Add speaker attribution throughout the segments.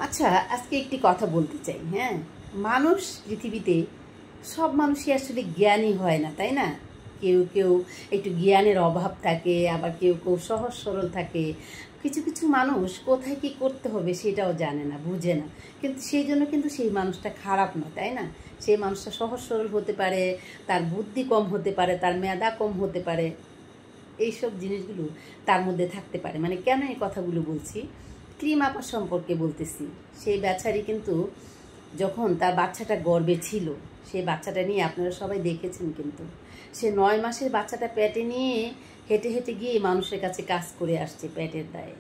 Speaker 1: আচ্ছা, আজকে একটি কথা বলতে চাই। হ্যাঁ, মানুষ পৃথিবীতে সব মানুষই আসলে জ্ঞানী হয় না, তাই না? কেউ কেউ একটু জ্ঞানের অভাব থাকে, আবার কেউ কেউ সহজ সরল থাকে। কিছু কিছু মানুষ কোথায় কি করতে হবে সেটাও জানে না, বুঝে না, কিন্তু সেই জন্য কিন্তু সেই মানুষটা খারাপ নয়, তাই না? সেই মানুষটা সহজ সরল হতে পারে, তার বুদ্ধি কম হতে পারে, তার মেধা কম হতে পারে, এইসব জিনিসগুলো তার মধ্যে থাকতে পারে। মানে কেন এই কথাগুলো বলছি, ক্রিম আপা সম্পর্কে বলতেছি। সেই বেচারি কিন্তু যখন তার বাচ্চাটা গর্ভে ছিল, সেই বাচ্চাটা নিয়ে আপনারা সবাই দেখেছেন, কিন্তু সে 9 মাসের বাচ্চাটা পেটে নিয়ে হেঁটে হেঁটে গিয়ে মানুষের কাছে কাজ করে আসছে পেটের দায়ে।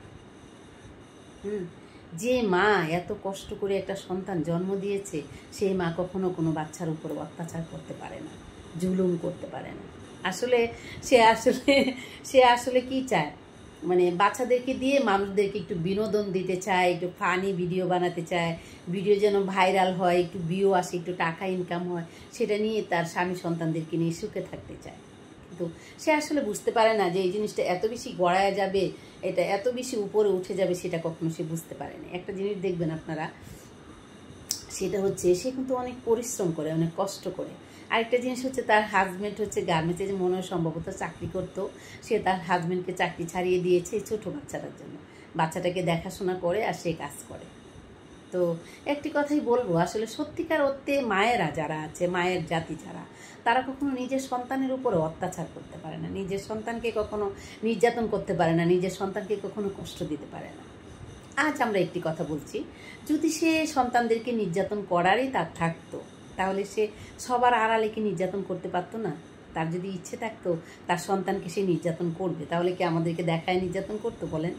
Speaker 1: যে মা এত কষ্ট করে একটা সন্তান জন্ম দিয়েছে, সেই মা কখনো কোনো বাচ্চার উপর অত্যাচার করতে পারে না, জুলুম করতে পারে না। আসলে সে আসলে কি চায়, মানে বাচ্চাদেরকে দিয়ে মানুষদেরকে একটু বিনোদন দিতে চায়, একটু ফানি ভিডিও বানাতে চায়, ভিডিও যেন ভাইরাল হয়, একটু ভিউ আসে, একটু টাকা ইনকাম হয়, সেটা নিয়ে তার স্বামী সন্তানদেরকে নিয়ে সুখে থাকতে চায়। কিন্তু সে আসলে বুঝতে পারে না যে এই জিনিসটা এত বেশি গড়ায় যাবে, এটা এত বেশি উপরে উঠে যাবে, সেটা কখনো সে বুঝতে পারে না। একটা জিনিস দেখবেন আপনারা, সেটা হচ্ছে সে কিন্তু অনেক পরিশ্রম করে, অনেক কষ্ট করে। আরেকটা জিনিস হচ্ছে, তার হাজব্যান্ড হচ্ছে গার্মেন্টসে, যে মনে হয় সম্ভবত চাকরি করতো, সে তার হাজব্যান্ডকে চাকরি ছাড়িয়ে দিয়েছে এই ছোটো বাচ্চাটার জন্য। বাচ্চাটাকে দেখাশোনা করে আর সে কাজ করে। তো একটি কথাই বলবো, আসলে সত্যিকার অর্থে মায়েরা যারা আছে, মায়ের জাতি যারা, তারা কখনো নিজের সন্তানের উপরে অত্যাচার করতে পারে না, নিজের সন্তানকে কখনো নির্যাতন করতে পারে না, নিজের সন্তানকে কখনো কষ্ট দিতে পারে না। আজ আমরা একটি কথা বলছি, যদি সে সন্তানদেরকে নির্যাতন করারই তার থাকতো, তাহলে সে সবার আড়ালে কি নির্যাতন করতে পারতো না? তার যদি ইচ্ছে থাকতো তার সন্তানকে সে নির্যাতন করবে, তাহলে কি আমাদেরকে দেখায় নির্যাতন করতো বলেন?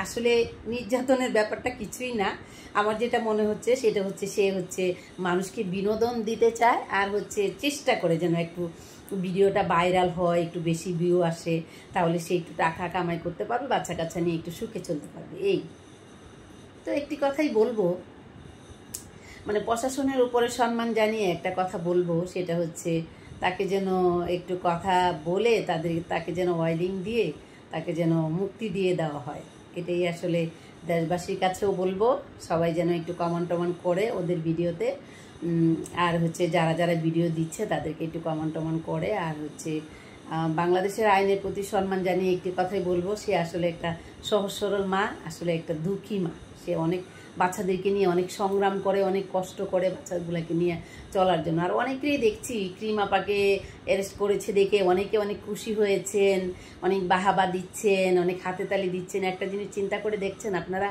Speaker 1: আসলে নির্যাতনের ব্যাপারটা কিছুই না। আমার যেটা মনে হচ্ছে সেটা হচ্ছে, সে হচ্ছে মানুষকে বিনোদন দিতে চায়, আর হচ্ছে চেষ্টা করে যেন একটু ভিডিওটা ভাইরাল হয়, একটু বেশি ভিউ আসে, তাহলে সে একটু টাকা কামাই করতে পারবে, বাচ্চা কাচ্চা নিয়ে একটু সুখে চলতে পারবে। এই তো একটি কথাই বলবো, মানে প্রশাসনের উপরে সম্মান জানিয়ে একটা কথা বলবো, সেটা হচ্ছে তাকে যেন একটু কথা বলে তাকে যেন ওয়ার্নিং দিয়ে তাকে যেন মুক্তি দিয়ে দেওয়া হয়। এটাই আসলে দেশবাসীর কাছেও বলবো, সবাই যেন একটু কমেন্ট টমেন্ট করে ওদের ভিডিওতে, আর হচ্ছে যারা যারা ভিডিও দিচ্ছে তাদেরকে একটু কমেন্ট টমেন্ট করে, আর হচ্ছে বাংলাদেশের আইনের প্রতি সম্মান জানিয়ে একটি কথাই বলবো, সে আসলে একটা সহজ সরল মা, আসলে একটা দুঃখী মা। সে অনেক বাচ্চাদেরকে নিয়ে অনেক সংগ্রাম করে, অনেক কষ্ট করে বাচ্চাগুলোকে নিয়ে চলার জন্য। আর অনেকেই দেখছি ক্রিম আপাকে অ্যারেস্ট করেছে দেখে অনেকে অনেক খুশি হয়েছেন, অনেক বাহাবা দিচ্ছেন, অনেক হাতে তালি দিচ্ছেন। একটা জিনিস চিন্তা করে দেখছেন আপনারা,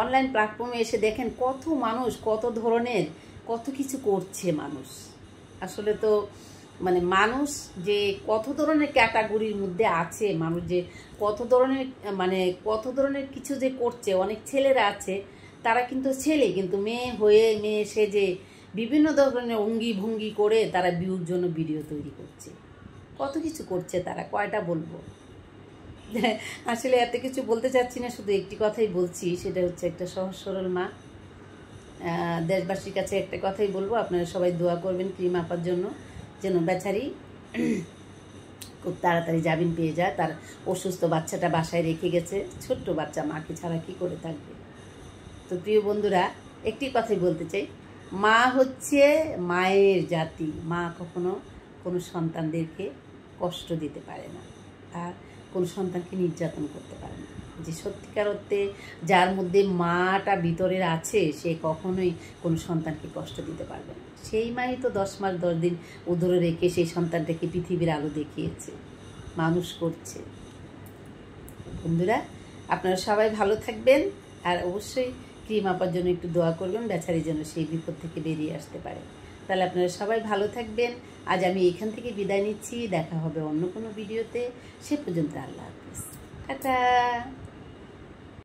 Speaker 1: অনলাইন প্ল্যাটফর্মে এসে দেখেন কত মানুষ কত ধরনের কত কিছু করছে। মানুষ আসলে তো মানে মানুষ যে কত ধরনের ক্যাটাগরির মধ্যে আছে, মানুষ যে কত ধরনের মানে কত ধরনের কিছু যে করছে। অনেক ছেলেরা আছে, তারা কিন্তু ছেলে কিন্তু মেয়ে হয়ে মেয়ে সেজে বিভিন্ন ধরনের অঙ্গি ভঙ্গি করে তারা ভিউর জন্য ভিডিও তৈরি করছে, কত কিছু করছে তারা, কয়টা বলবো। আসলে এত কিছু বলতে চাচ্ছি না, শুধু একটি কথাই বলছি, সেটা হচ্ছে একটা সহজ সরল মা। দেশবাসীর কাছে একটা কথাই বলবো, আপনারা সবাই দোয়া করবেন ক্রিম আপার জন্য, যেন বেচারি খুব তাড়াতাড়ি জামিন পেয়ে যায়। তার অসুস্থ বাচ্চাটা বাসায় রেখে গেছে, ছোট্ট বাচ্চা, মাকে ছাড়া কি করে থাকবে। তো প্রিয় বন্ধুরা, একটি কথাই বলতে চাই, মা হচ্ছে মায়ের জাতি। মা কখনো কোনো সন্তানদেরকে কষ্ট দিতে পারে না, আর কোনো সন্তানকে নির্যাতন করতে পারে না। যে সত্যিকার অর্থে যার মধ্যে মাটা ভিতরের আছে, সে কখনোই কোনো সন্তানকে কষ্ট দিতে পারবে না। সেই মাই তো 10 মাস 10 দিন উদরে রেখে সেই সন্তানটাকে পৃথিবীর আলো দেখিয়েছে, মানুষ করছে। বন্ধুরা, আপনারা সবাই ভালো থাকবেন, আর অবশ্যই ক্রিম আপার জন্য একটু দোয়া করবেন, বেচারি যেন সেই বিপদ থেকে বেরিয়ে আসতে পারে। তাহলে আপনারা সবাই ভালো থাকবেন। আজ আমি এখান থেকে বিদায় নিচ্ছি, দেখা হবে অন্য কোনো ভিডিওতে। সে পর্যন্ত আল্লাহ হাফেজ, টাটা।